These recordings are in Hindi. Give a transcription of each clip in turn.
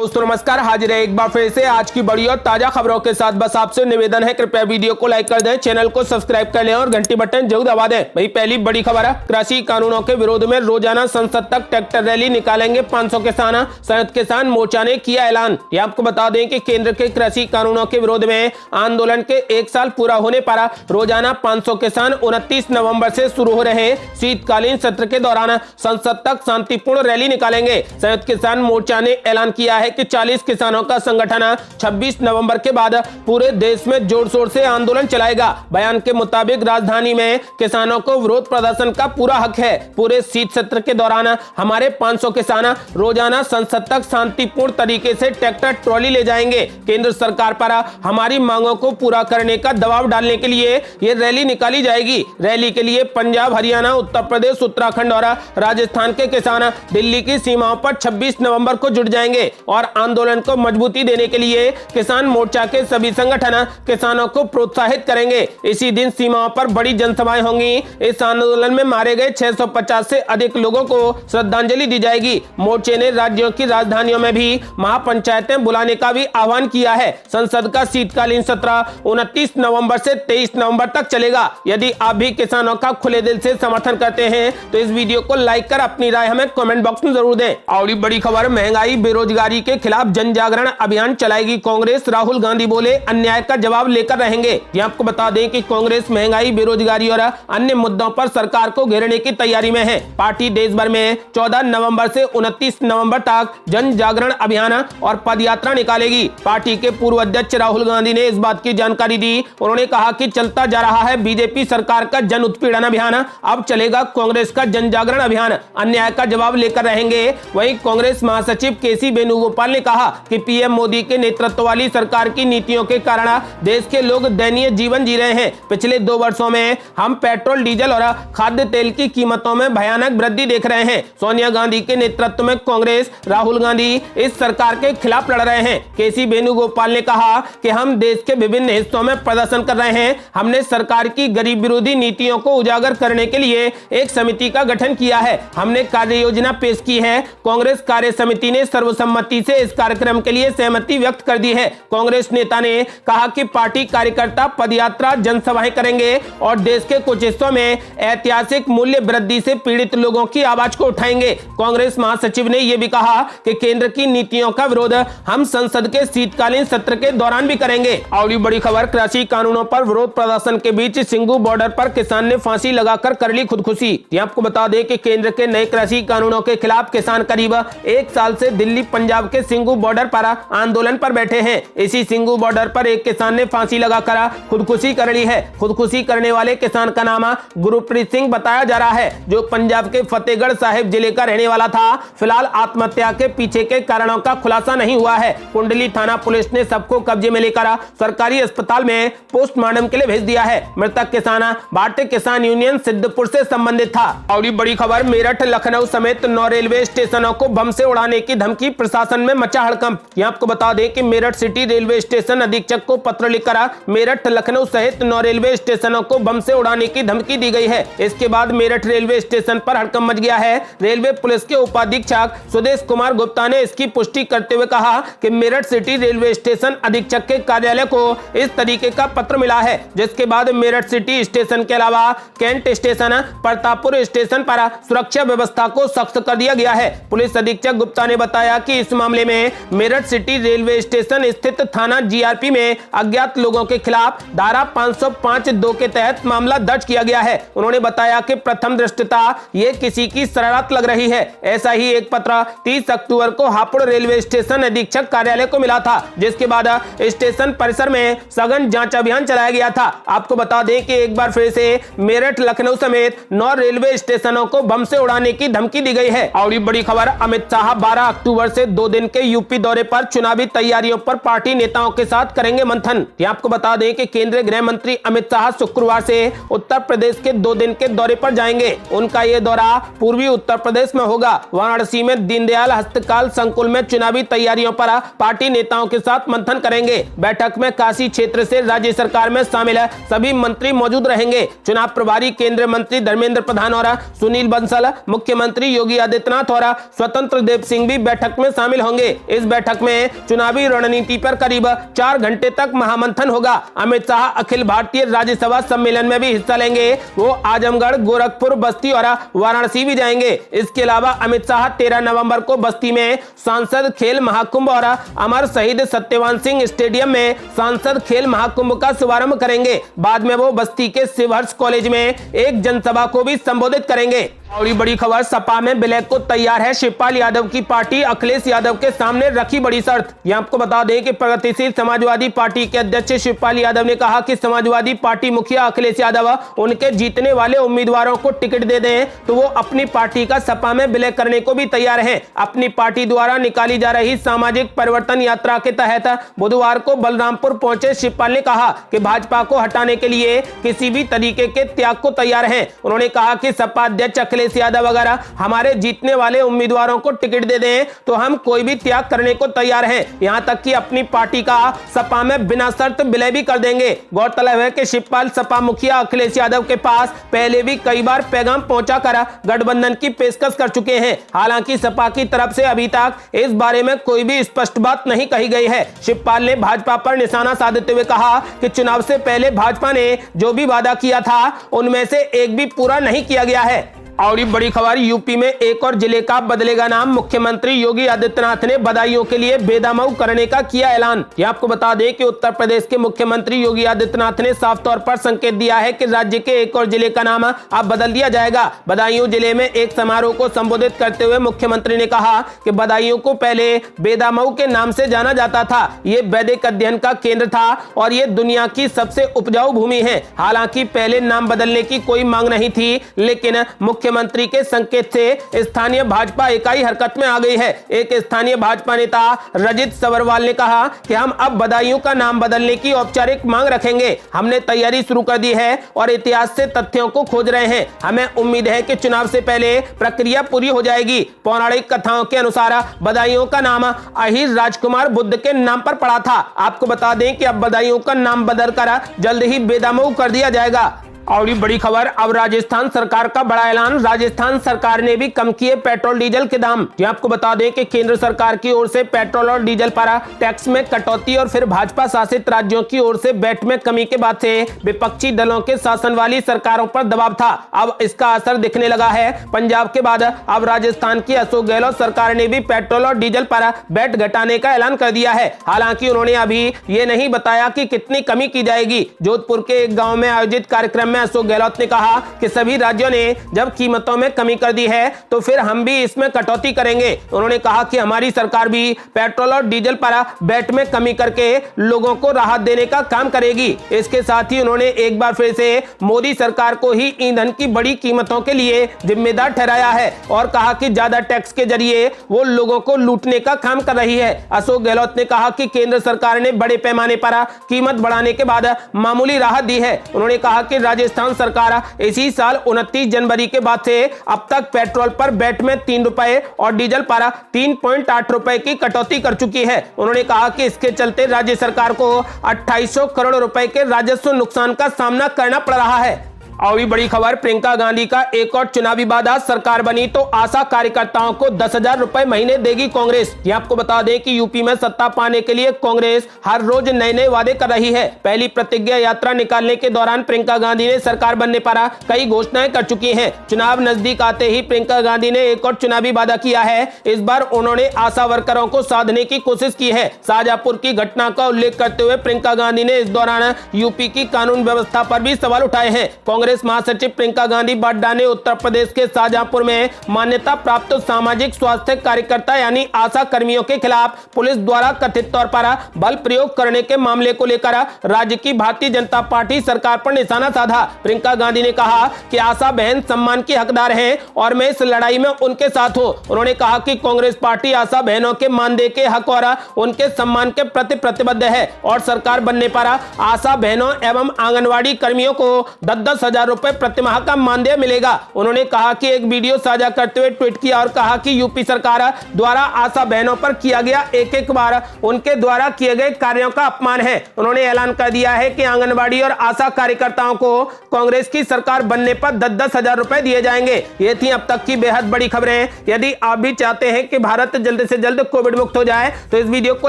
दोस्तों नमस्कार, हाजिर है एक बार फिर से आज की बड़ी और ताजा खबरों के साथ। बस आपसे निवेदन है, कृपया वीडियो को लाइक कर दें, चैनल को सब्सक्राइब कर लें और घंटी बटन जरूर दबा दें। भाई पहली बड़ी खबर है, कृषि कानूनों के विरोध में रोजाना संसद तक ट्रैक्टर रैली निकालेंगे 500 किसान। संयुक्त किसान मोर्चा ने किया ऐलान। ये आपको बता दें कि केंद्र के कृषि कानूनों के विरोध में आंदोलन के 1 साल पूरा होने पर रोजाना 500 किसान 29 नवंबर से शुरू हो रहे शीतकालीन सत्र के दौरान संसद तक शांतिपूर्ण रैली निकालेंगे। संयुक्त किसान मोर्चा ने ऐलान किया है कि 40 किसानों का संगठन 26 नवंबर के बाद पूरे देश में जोर शोर से आंदोलन चलाएगा। बयान के मुताबिक राजधानी में किसानों को विरोध प्रदर्शन का पूरा हक है। पूरे शीत सत्र के दौरान हमारे 500 किसान रोजाना संसद तक शांतिपूर्ण तरीके से ट्रैक्टर ट्रॉली ले जाएंगे। केंद्र सरकार पर हमारी मांगों को पूरा करने का दबाव डालने के लिए ये रैली निकाली जाएगी। रैली के लिए पंजाब, हरियाणा, उत्तर प्रदेश, उत्तराखंड और राजस्थान के किसान दिल्ली की सीमाओं पर 26 नवंबर को जुट जाएंगे और आंदोलन को मजबूती देने के लिए किसान मोर्चा के सभी संगठन किसानों को प्रोत्साहित करेंगे। इसी दिन सीमाओं पर बड़ी जनसभाएं होंगी। इस आंदोलन में मारे गए 650 से अधिक लोगों को श्रद्धांजलि दी जाएगी। मोर्चे ने राज्यों की राजधानियों में भी महापंचायतें बुलाने का भी आह्वान किया है। संसद का शीतकालीन सत्र 29 नवंबर से 23 नवंबर तक चलेगा। यदि आप भी किसानों का खुले दिल से समर्थन करते हैं तो इस वीडियो को लाइक कर अपनी राय हमें कमेंट बॉक्स में जरूर दें। और बड़ी खबर, महंगाई बेरोजगारी के खिलाफ जन जागरण अभियान चलाएगी कांग्रेस। राहुल गांधी बोले अन्याय का जवाब लेकर रहेंगे। ये आपको बता दें कि कांग्रेस महंगाई, बेरोजगारी और अन्य मुद्दों पर सरकार को घेरने की तैयारी में है। पार्टी देश भर में 14 नवंबर से 29 नवंबर तक जन जागरण अभियान और पदयात्रा निकालेगी। पार्टी के पूर्व अध्यक्ष राहुल गांधी ने इस बात की जानकारी दी। उन्होंने कहा कि चलता जा रहा है बीजेपी सरकार का जन उत्पीड़न अभियान, अब चलेगा कांग्रेस का जन जागरण अभियान। अन्याय का जवाब लेकर रहेंगे। वहीं कांग्रेस महासचिव केसी वेणुगोपाल ने कहा कि पीएम मोदी के नेतृत्व वाली सरकार की नीतियों के कारण देश के लोग दयनीय जीवन जी रहे हैं। पिछले 2 वर्षों में हम पेट्रोल, डीजल और खाद्य तेल की कीमतों में भयानक वृद्धि देख रहे हैं। सोनिया गांधी के नेतृत्व में कांग्रेस, राहुल गांधी इस सरकार के खिलाफ लड़ रहे हैं। केसी वेणुगोपाल ने कहा कि हम देश के विभिन्न हिस्सों में प्रदर्शन कर रहे हैं। हमने सरकार की गरीब विरोधी नीतियों को उजागर करने के लिए एक समिति का गठन किया है। हमने कार्य योजना पेश की है। कांग्रेस कार्य समिति ने सर्वसम्मति से इस कार्यक्रम के लिए सहमति व्यक्त कर दी है। कांग्रेस नेता ने कहा कि पार्टी कार्यकर्ता पदयात्रा, जनसभाएं करेंगे और देश के कुछ हिस्सों में ऐतिहासिक मूल्य वृद्धि से पीड़ित लोगों की आवाज को उठाएंगे। कांग्रेस महासचिव ने यह भी कहा कि केंद्र की नीतियों का विरोध हम संसद के शीतकालीन सत्र के दौरान भी करेंगे। और बड़ी खबर, कृषि कानूनों पर विरोध प्रदर्शन के बीच सिंगू बॉर्डर पर किसान ने फांसी लगाकर कर ली खुदकुशी। आपको बता दें कि केंद्र के नए कृषि कानूनों के खिलाफ किसान करीब 1 साल से दिल्ली, पंजाब के सिंगू बॉर्डर पर आंदोलन पर बैठे हैं। इसी सिंगू बॉर्डर पर एक किसान ने फांसी लगाकर खुदकुशी कर ली है। खुदकुशी करने वाले किसान का नाम गुरप्रीत सिंह बताया जा रहा है, जो पंजाब के फतेहगढ़ साहिब जिले का रहने वाला था। फिलहाल आत्महत्या के पीछे के कारणों का खुलासा नहीं हुआ है। कुंडली थाना पुलिस ने सबको कब्जे में लेकर सरकारी अस्पताल में पोस्टमार्टम के लिए भेज दिया है। मृतक किसान भारतीय किसान यूनियन सिद्धपुर से संबंधित था। और बड़ी खबर, मेरठ, लखनऊ समेत 9 रेलवे स्टेशनों को बम से उड़ाने की धमकी, प्रशासन में मचा हड़कंप। यहाँ आपको बता दें कि मेरठ सिटी रेलवे स्टेशन अधीक्षक को पत्र लिखकर मेरठ, लखनऊ सहित 9 रेलवे स्टेशनों को बम से उड़ाने की धमकी दी गई है। इसके बाद मेरठ रेलवे स्टेशन पर हड़कंप मच गया है। रेलवे पुलिस के उपाधीक्षक सुदेश कुमार गुप्ता ने इसकी पुष्टि करते हुए कहा कि मेरठ सिटी रेलवे स्टेशन अधीक्षक के कार्यालय को इस तरीके का पत्र मिला है, जिसके बाद मेरठ सिटी स्टेशन के अलावा कैंट स्टेशन, प्रतापपुर स्टेशन पर सुरक्षा व्यवस्था को सख्त कर दिया गया है। पुलिस अधीक्षक गुप्ता ने बताया कि इस मामले में मेरठ सिटी रेलवे स्टेशन स्थित थाना जीआरपी में अज्ञात लोगों के खिलाफ धारा 505(2) के तहत मामला दर्ज किया गया है। उन्होंने बताया कि प्रथम दृष्टता ये किसी की शरारत लग रही है। ऐसा ही एक पत्र 30 अक्टूबर को हापुड़ रेलवे स्टेशन अधीक्षक कार्यालय को मिला था, जिसके बाद स्टेशन परिसर में सघन जांच अभियान चलाया गया था। आपको बता दें कि एक बार फिर से मेरठ, लखनऊ समेत 9 रेलवे स्टेशनों को बम से उड़ाने की धमकी दी गई है। और बड़ी खबर, अमित शाह 12 अक्टूबर से 2 दिन के यूपी दौरे पर चुनावी तैयारियों पर पार्टी नेताओं के साथ करेंगे मंथन। आपको बता दें कि केंद्रीय गृह मंत्री अमित शाह शुक्रवार से उत्तर प्रदेश के 2 दिन के दौरे पर जाएंगे। उनका ये दौरा पूर्वी उत्तर प्रदेश में होगा। वाराणसी में दीनदयाल हस्तकला संकुल में चुनावी तैयारियों पर पार्टी नेताओं के साथ मंथन करेंगे। बैठक में काशी क्षेत्र से राज्य सरकार में शामिल सभी मंत्री मौजूद रहेंगे। चुनाव प्रभारी केंद्रीय मंत्री धर्मेंद्र प्रधान और सुनील बंसल, मुख्यमंत्री योगी आदित्यनाथ और स्वतंत्र देव सिंह भी बैठक में शामिल होंगे। होंगे। इस बैठक में चुनावी रणनीति पर करीब 4 घंटे तक महामंथन होगा। अमित शाह अखिल भारतीय राज्यसभा सम्मेलन में भी हिस्सा लेंगे। वो आजमगढ़, गोरखपुर, बस्ती और वाराणसी भी जाएंगे। इसके अलावा अमित शाह 13 नवंबर को बस्ती में सांसद खेल महाकुंभ और अमर शहीद सत्यवान सिंह स्टेडियम में सांसद खेल महाकुंभ का शुभारंभ करेंगे। बाद में वो बस्ती के शिवहर्ष कॉलेज में एक जनसभा को भी संबोधित करेंगे। और बड़ी खबर, सपा में विलय को तैयार है शिवपाल यादव की पार्टी। अखिलेश यादव के सामने रखी बड़ी शर्त। ये आपको बता दें कि प्रगतिशील समाजवादी पार्टी के अध्यक्ष शिवपाल यादव ने कहा कि समाजवादी पार्टी मुखिया अखिलेश यादव उनके जीतने वाले उम्मीदवारों को टिकट दे दें तो वो अपनी पार्टी का सपा में विलय करने को भी तैयार है। अपनी पार्टी द्वारा निकाली जा रही सामाजिक परिवर्तन यात्रा के तहत बुधवार को बलरामपुर पहुंचे शिवपाल ने कहा कि भाजपा को हटाने के लिए किसी भी तरीके के त्याग को तैयार है। उन्होंने कहा कि सपा अध्यक्ष अखिलेश यादव अगर हमारे जीतने वाले उम्मीदवारों को टिकट दे दें तो हम कोई भी त्याग करने को तैयार हैं। यहां तक कि अपनी पार्टी का सपा में बिना शर्त विलय भी कर देंगे। गौरतलब है कि शिवपाल सपा मुखिया अखिलेश यादव के पास पहले भी कई बार पैगाम पहुंचाकर गठबंधन की पेशकश कर चुके हैं। हालांकि सपा की तरफ से अभी तक इस बारे में कोई भी स्पष्ट बात नहीं कही गई है। शिवपाल ने भाजपा पर निशाना साधते हुए कहा कि चुनाव से पहले भाजपा ने जो भी वादा किया था उनमें से एक भी पूरा नहीं किया गया है। और बड़ी खबर, यूपी में एक और जिले का बदलेगा नाम। मुख्यमंत्री योगी आदित्यनाथ ने बदायूं के लिए बेदामऊ करने का किया ऐलान। ये आपको बता दें कि उत्तर प्रदेश के मुख्यमंत्री योगी आदित्यनाथ ने साफ तौर पर संकेत दिया है कि राज्य के एक और जिले का नाम अब बदल दिया जाएगा। बदायूं जिले में एक समारोह को संबोधित करते हुए मुख्यमंत्री ने कहा कि बदायूं को पहले बेदामऊ के नाम से जाना जाता था। ये वैदिक अध्ययन का केंद्र था और ये दुनिया की सबसे उपजाऊ भूमि है। हालांकि पहले नाम बदलने की कोई मांग नहीं थी, लेकिन मुख्यमंत्री के संकेत से स्थानीय भाजपा इकाई हरकत में आ गई है। एक स्थानीय भाजपा नेता रजित सबरवाल ने कहा कि हम अब बदायूं का नाम बदलने की औपचारिक मांग रखेंगे। हमने तैयारी शुरू कर दी है और इतिहास से तथ्यों को खोज रहे हैं। हमें उम्मीद है कि चुनाव से पहले प्रक्रिया पूरी हो जाएगी। पौराणिक कथाओं के अनुसार बदायूं का नाम अहिर राजकुमार बुद्ध के नाम पर पड़ा था। आपको बता दें कि अब बदायूं का नाम बदलकर जल्द ही बेदामऊ कर दिया जाएगा। और बड़ी खबर, अब राजस्थान सरकार का बड़ा ऐलान। राजस्थान सरकार ने भी कम किए पेट्रोल डीजल के दाम। ये आपको बता दें कि केंद्र सरकार की ओर से पेट्रोल और डीजल पर टैक्स में कटौती और फिर भाजपा शासित राज्यों की ओर से वैट में कमी के बाद से विपक्षी दलों के शासन वाली सरकारों पर दबाव था। अब इसका असर दिखने लगा है। पंजाब के बाद अब राजस्थान की अशोक गहलोत सरकार ने भी पेट्रोल और डीजल पर वैट घटाने का ऐलान कर दिया है। हालांकि उन्होंने अभी ये नहीं बताया कि कितनी कमी की जाएगी। जोधपुर के एक गाँव में आयोजित कार्यक्रम अशोक गहलोत ने कहा कि सभी राज्यों ने जब कीमतों में कमी कर दी है तो फिर हम भी इसमें कटौती करेंगे। उन्होंने कहा कि हमारी सरकार भी पेट्रोल और डीजल पर वैट में कमी करके लोगों को राहत देने का काम करेगी। इसके साथ ही उन्होंने एक बार फिर से मोदी सरकार को ही ईंधन की बड़ी कीमतों के लिए जिम्मेदार ठहराया है और कहा कि ज्यादा टैक्स के जरिए वो लोगों को लूटने का काम कर रही है। अशोक गहलोत ने कहा कि केंद्र सरकार ने बड़े पैमाने पर कीमत बढ़ाने के बाद मामूली राहत दी है। उन्होंने कहा कि राजस्थान सरकार इसी साल 29 जनवरी के बाद से अब तक पेट्रोल पर वैट में 3 रुपए और डीजल पर 3.8 रुपए की कटौती कर चुकी है। उन्होंने कहा कि इसके चलते राज्य सरकार को 2800 करोड़ रुपए के राजस्व नुकसान का सामना करना पड़ रहा है। और भी बड़ी खबर, प्रियंका गांधी का एक और चुनावी वादा। सरकार बनी तो आशा कार्यकर्ताओं को 10,000 रुपए महीने देगी कांग्रेस। ये आपको बता दें कि यूपी में सत्ता पाने के लिए कांग्रेस हर रोज नए नए वादे कर रही है। पहली प्रतिज्ञा यात्रा निकालने के दौरान प्रियंका गांधी ने सरकार बनने पर कई घोषणाएं कर चुकी हैं। चुनाव नजदीक आते ही प्रियंका गांधी ने एक और चुनावी वादा किया है। इस बार उन्होंने आशा वर्करों को साधने की कोशिश की है। शाहजहांपुर की घटना का उल्लेख करते हुए प्रियंका गांधी ने इस दौरान यूपी की कानून व्यवस्था पर भी सवाल उठाए हैं। कांग्रेस महासचिव प्रियंका गांधी वाड्रा ने उत्तर प्रदेश के शाहजहांपुर में मान्यता प्राप्त सामाजिक स्वास्थ्य कार्यकर्ता यानी आशा कर्मियों के खिलाफ पुलिस द्वारा कथित तौर पर बल प्रयोग करने के मामले को लेकर राज्य की भारतीय जनता पार्टी सरकार पर निशाना साधा। प्रियंका गांधी ने कहा कि आशा बहन सम्मान की हकदार हैं और मैं इस लड़ाई में उनके साथ हूं। उन्होंने कहा कि कांग्रेस पार्टी आशा बहनों के मानदेय के हक और उनके सम्मान के प्रति प्रतिबद्ध है और सरकार बनने पर आशा बहनों एवं आंगनवाड़ी कर्मियों को 10,000 10,000 रुपए प्रतिमाह का मानदेय मिलेगा। उन्होंने कहा कि एक वीडियो साझा करते हुए ट्वीट किया और कहा कि यूपी सरकार द्वारा आशा बहनों पर किया गया एक बार उनके द्वारा किए गए कार्यों का अपमान है। उन्होंने ऐलान कर दिया है कि आंगनबाड़ी और आशा कार्यकर्ताओं को कांग्रेस की सरकार बनने पर 10-10 हजार रुपए दिए जाएंगे। ये थी अब तक की बेहद बड़ी खबरें। यदि आप भी चाहते हैं कि भारत जल्द से जल्द कोविड मुक्त हो जाए तो इस वीडियो को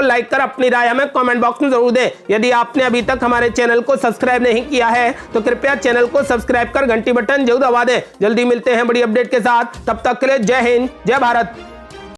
लाइक कर अपनी राय हमें कमेंट बॉक्स में जरूर दें। यदि आपने अभी तक हमारे चैनल को सब्सक्राइब नहीं किया है तो कृपया चैनल को सब्सक्राइब कर घंटी बटन जरूर दबा दें। जल्दी मिलते हैं बड़ी अपडेट के साथ, तब तक के लिए जय हिंद, जय भारत।